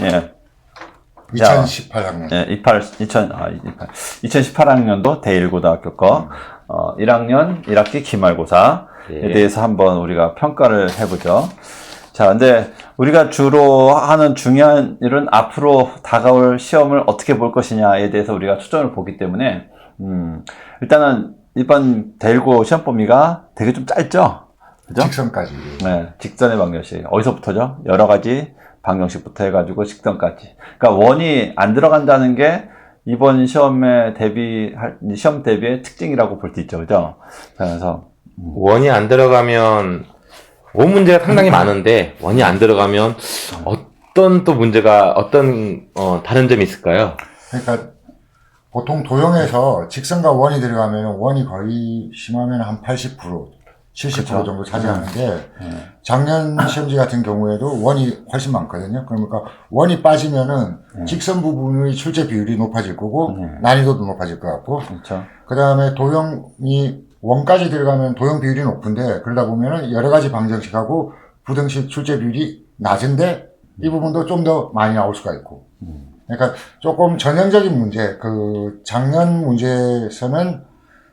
예. 2018학년. 예, 2018학년도 대1고등학교 거, 1학년 1학기 기말고사에 예. 대해서 한번 우리가 평가를 해보죠. 자, 근데 우리가 주로 하는 중요한 일은 앞으로 다가올 시험을 어떻게 볼 것이냐에 대해서 우리가 초점을 보기 때문에, 일단은 이번 대1고 시험 범위가 되게 좀 짧죠? 그죠? 직선까지. 네, 직선의 방정식. 어디서부터죠? 여러 가지 방정식부터 해가지고 직선까지. 그러니까 원이 안 들어간다는 게 이번 시험에 시험 대비의 특징이라고 볼 수 있죠. 그죠? 그래서, 원이 안 들어가면, 원 문제가 상당히 많은데, 원이 안 들어가면, 어떤 또 문제가, 다른 점이 있을까요? 그러니까 보통 도형에서 직선과 원이 들어가면 원이 거의 심하면 한 80%, 70% 그쵸. 정도 차지하는데 작년 시험지 같은 경우에도 원이 훨씬 많거든요. 그러니까 원이 빠지면은 직선 부분의 출제 비율이 높아질 거고 난이도도 높아질 것 같고 그렇죠. 그 다음에 도형이 원까지 들어가면 도형 비율이 높은데 그러다 보면은 여러 가지 방정식하고 부등식 출제 비율이 낮은데 이 부분도 좀 더 많이 나올 수가 있고 그러니까 조금 전형적인 문제, 작년 문제에서는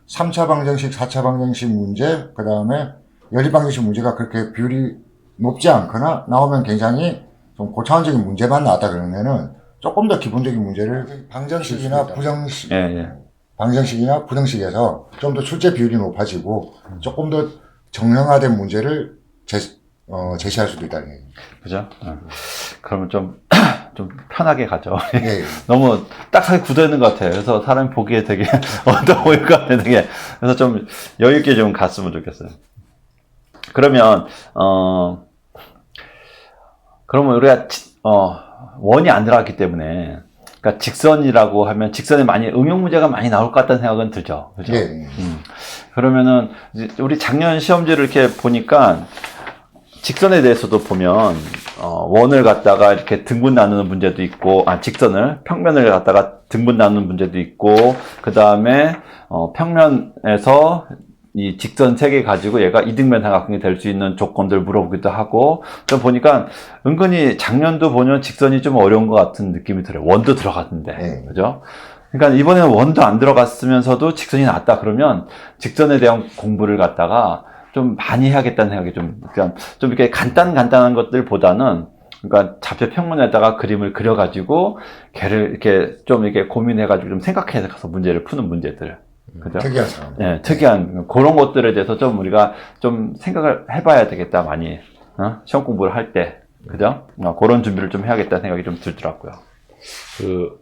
3차 방정식, 4차 방정식 문제, 그 다음에 연립 방정식 문제가 그렇게 비율이 높지 않거나 나오면 굉장히 좀 고차원적인 문제만 나왔다 그러면은 조금 더 기본적인 문제를 방정식이나 부정식, 방정식이나 부등식에서 좀 더 출제 비율이 높아지고 조금 더 정형화된 문제를 제시할 수도 있다는 얘기입니다. 그죠? 그러면 좀 편하게 가죠. 예. 너무 딱하게 굳어있는 것 같아요. 그래서 사람이 보기에 되게 어떠 보일 것 같아요. 되게. 그래서 좀 여유있게 좀 갔으면 좋겠어요. 그러면 우리가, 원이 안 들어갔기 때문에, 그러니까 직선이라고 하면 직선에 많이, 응용 문제가 많이 나올 것 같다는 생각은 들죠. 그죠? 예. 그러면은, 우리 작년 시험지를 이렇게 보니까, 직선에 대해서도 보면 원을 갖다가 이렇게 등분 나누는 문제도 있고 직선을 평면을 갖다가 등분 나누는 문제도 있고 그 다음에 평면에서 이 직선 3개 가지고 얘가 이등변 삼각형이 될 수 있는 조건들 물어보기도 하고 좀 보니까 은근히 작년도 보면 직선이 좀 어려운 것 같은 느낌이 들어요. 원도 들어갔는데 그죠? 그러니까 이번에는 원도 안 들어갔으면서도 직선이 나왔다 그러면 직선에 대한 공부를 갖다가 좀 많이 해야겠다는 생각이 좀 이렇게 간단한 것들보다는, 그러니까 좌표 평면에다가 그림을 그려가지고, 걔를 이렇게 고민해가지고 좀 생각해서 가서 문제를 푸는 문제들. 그죠? 특이한 상황. 예, 특이한, 그런 것들에 대해서 좀 우리가 좀 생각을 해봐야 되겠다, 많이. 시험 공부를 할 때. 그죠? 그런 준비를 좀 해야겠다는 생각이 좀 들더라고요.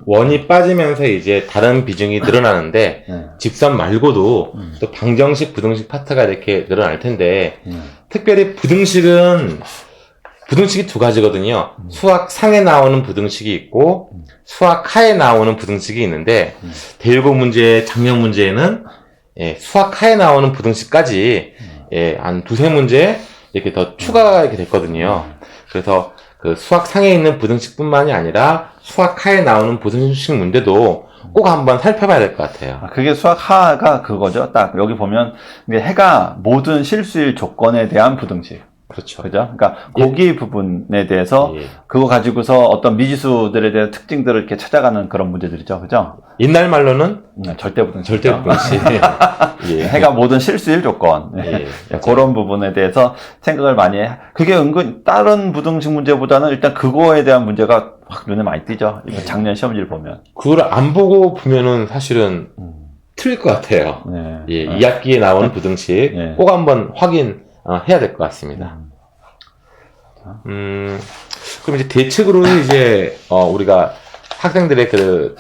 원이 빠지면서 이제 다른 비중이 늘어나는데, 직선 말고도 또 방정식, 부등식 파트가 이렇게 늘어날 텐데, 특별히 부등식이 2가지거든요. 수학 상에 나오는 부등식이 있고, 수학 하에 나오는 부등식이 있는데, 대1고 문제, 작년 문제에는, 수학 하에 나오는 부등식까지, 한 2-3문제 이렇게 더 추가가 이렇게 됐거든요. 그래서 그 수학 상에 있는 부등식뿐만이 아니라 수학 하에 나오는 부등식 문제도 꼭 한번 살펴봐야 될 것 같아요. 그게 수학 하가 그거죠. 딱 여기 보면 해가 모든 실수일 조건에 대한 부등식. 그렇죠. 그죠? 그러니까 고기 부분에 대해서 그거 가지고서 어떤 미지수들에 대한 특징들을 이렇게 찾아가는 그런 문제들이죠. 그죠? 옛날 말로는 절대 부등식. 절대 부등식. 해가 모든 실수일 조건. 그런 부분에 대해서 생각을 많이 해. 그게 은근 다른 부등식 문제보다는 일단 그거에 대한 문제가 확 눈에 많이 띄죠. 이번 작년 시험지를 보면. 그걸 안 보고 보면은 사실은 틀릴 것 같아요. 2학기에 나오는 부등식 꼭 한번 확인해야 될 것 같습니다. 그럼 이제 대책으로 이제 우리가 학생들의 그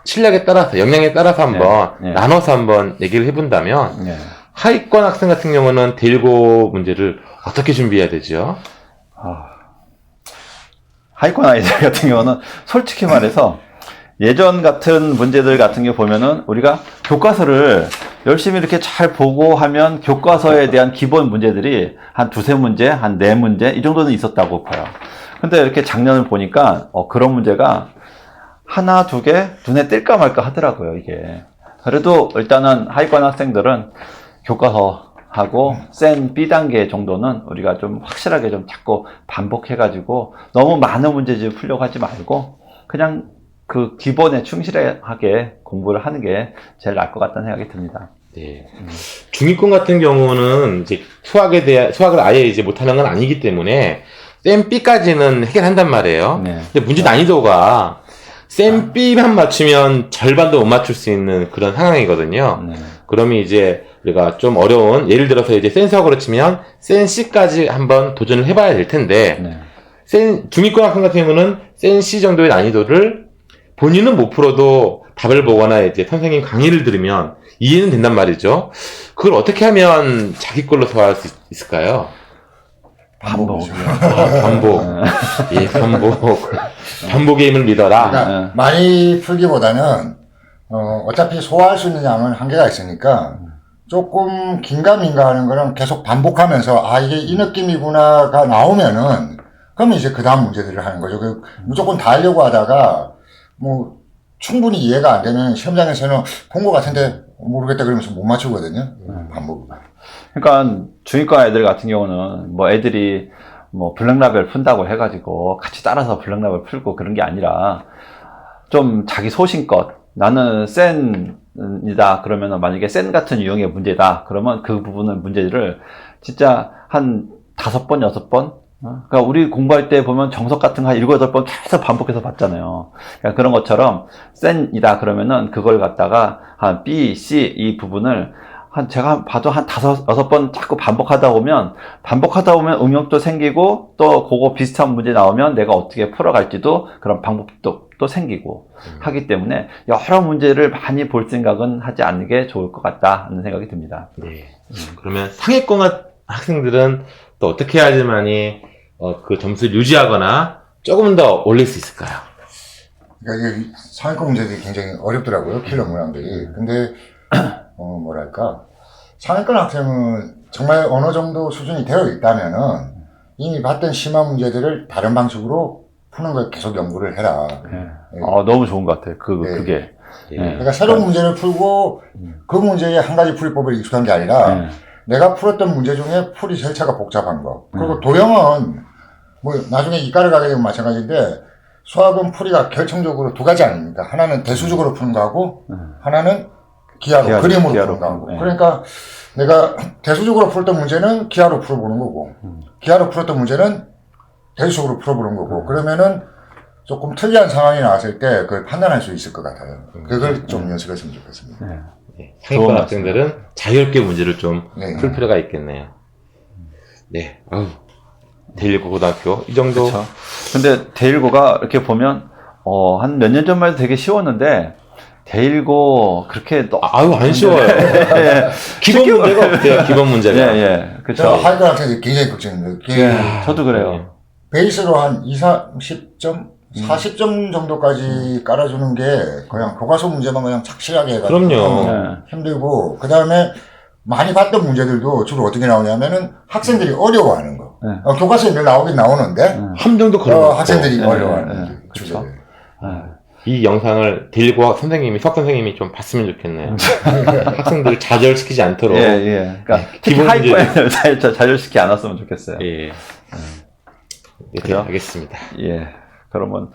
실력에 따라서 역량에 따라서 한번 나눠서 한번 얘기를 해본다면 하위권 학생 같은 경우는 대1고 문제를 어떻게 준비해야 되죠? 하위권 아이들 같은 경우는 솔직히 말해서 예전 같은 문제들 같은 게 보면은 우리가 교과서를 열심히 이렇게 잘 보고 하면 교과서에 대한 기본 문제들이 한 2-3문제, 한 4문제 이 정도는 있었다고 봐요. 근데 이렇게 작년을 보니까 그런 문제가 1-2개 눈에 띌까 말까 하더라고요, 이게. 그래도 일단은 하위권 학생들은 교과서 하고 센 B단계 정도는 우리가 좀 확실하게 좀 자꾸 반복해가지고 너무 많은 문제집 풀려고 하지 말고 그냥 그 기본에 충실하게 공부를 하는 게 제일 나을 것 같다는 생각이 듭니다. 네. 중위권 같은 경우는 이제 수학을 아예 이제 못하는 건 아니기 때문에 쌤 B까지는 해결한단 말이에요. 네. 근데 문제 난이도가 쌤 B만 맞추면 절반도 못 맞출 수 있는 그런 상황이거든요. 네. 그러면 이제 우리가 좀 어려운, 예를 들어서 이제 센 수학으로 치면 센 C까지 한번 도전을 해봐야 될 텐데, 네. 중위권 학생 같은 경우는 센 C 정도의 난이도를 본인은 못 풀어도 답을 보거나 이제 선생님 강의를 들으면 이해는 된단 말이죠. 그걸 어떻게 하면 자기 걸로 소화할 수 있을까요? 반복이죠. 반복. 예, 반복. 반복의 힘을 믿어라. 그러니까 많이 풀기보다는 어차피 소화할 수 있는 양은 한계가 있으니까 조금 긴가민가 하는 거는 계속 반복하면서 아 이게 이 느낌이구나가 나오면은 그러면 이제 그 다음 문제들을 하는 거죠. 무조건 다 하려고 하다가 뭐 충분히 이해가 안 되면 시험장에서는 본 것 같은데 모르겠다 그러면서 못 맞추거든요. 반복. 그러니까 중위권 아이들 같은 경우는 뭐 애들이 뭐 블랙라벨 푼다고 해가지고 같이 따라서 블랙라벨 풀고 그런 게 아니라 좀 자기 소신껏 나는 센이다 그러면은 만약에 센 같은 유형의 문제다 그러면 그 부분은 문제를 진짜 한 5번, 6번 그러니까 우리 공부할 때 보면 정석 같은 거 한 7, 8번 계속 반복해서 봤잖아요. 그러니까 그런 것처럼 센이다 그러면은 그걸 갖다가 한 B, C 이 부분을 제가 봐도 한 5, 6번 자꾸 반복하다 보면 응용도 생기고 또 그거 비슷한 문제 나오면 내가 어떻게 풀어갈지도 그런 방법도 또 생기고 하기 때문에 여러 문제를 많이 볼 생각은 하지 않는 게 좋을 것 같다 하는 생각이 듭니다. 네. 그러면 상위권 학생들은 또 어떻게 해야지만이 그 점수를 유지하거나 조금 더 올릴 수 있을까요? 그러니까 이게 상위권 문제들이 굉장히 어렵더라고요. 킬러 문항들이. 근데 뭐랄까 상위권 학생은 정말 어느 정도 수준이 되어 있다면은 이미 봤던 심화 문제들을 다른 방식으로 푸는 걸 계속 연구를 해라. 네. 너무 좋은 것 같아요. 네. 그게. 네. 그러니까 새로운 문제를 풀고 그 문제에 한 가지 풀이법을 익숙한 게 아니라 내가 풀었던 문제 중에 풀이 절차가 복잡한 거. 그리고 도형은 뭐 나중에 이과를 가게 되면 마찬가지인데 수학은 풀이가 결정적으로 두 가지 아닙니까? 하나는 대수적으로 푸는 거하고 하나는 기하로 그림으로 푸는 거하고. 그러니까 내가 대수적으로 풀었던 문제는 기하로 풀어보는 거고 기하로 풀었던 문제는 대수적으로 풀어보는 거고 그러면은 조금 특이한 상황이 나왔을 때 그걸 판단할 수 있을 것 같아요. 그걸 좀 연습했으면 좋겠습니다. 네. 상위권 학생들은 자유롭게 문제를 좀 풀 네. 필요가 있겠네요. 네. 대일고 고등학교 이 정도. 그렇죠. 근데 대일고가 이렇게 보면 한 몇 년 전만 해도 되게 쉬웠는데 대일고 그렇게 안 쉬워요. 기본 문제가 없대요. 기본 문제가. 예, 그렇죠. 하위권 학생들이 굉장히 걱정입니다. 예, 저도 그래요. 베이스로 한 30점, 40점 정도까지 깔아주는 게 그냥 교과서 문제만 그냥 착실하게 해가지고 그럼요. 힘들고 그 다음에 많이 봤던 문제들도 주로 어떻게 나오냐면은 학생들이 어려워하는 거. 교과서에 늘 나오긴 나오는데 함정도 그런 학생들이 네, 어려워하는 네, 주제들. 이 영상을 대일고 선생님이 수학 선생님이 좀 봤으면 좋겠네요. 학생들을 좌절시키지 않도록. 예. 그러니까 특히 기본 하위권을 좌절시키지 않았으면 좋겠어요. 예. 네, 그래요? 알겠습니다. 예. 그러면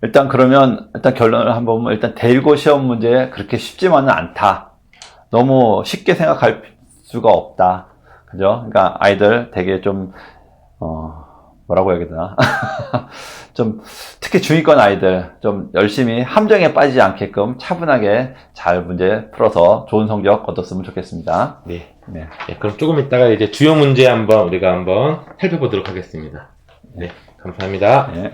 일단 결론을 한번 보면 일단 대일고 시험 문제 그렇게 쉽지만은 않다. 너무 쉽게 생각할 수가 없다. 그죠? 그러니까 아이들 되게 좀 뭐라고 해야 되나? 좀 특히 중위권 아이들 좀 열심히 함정에 빠지지 않게끔 차분하게 잘 문제 풀어서 좋은 성적 얻었으면 좋겠습니다. 네. 네. 네, 그럼 조금 이따가 이제 주요 문제 우리가 한번 살펴보도록 하겠습니다. 네, 감사합니다. 네.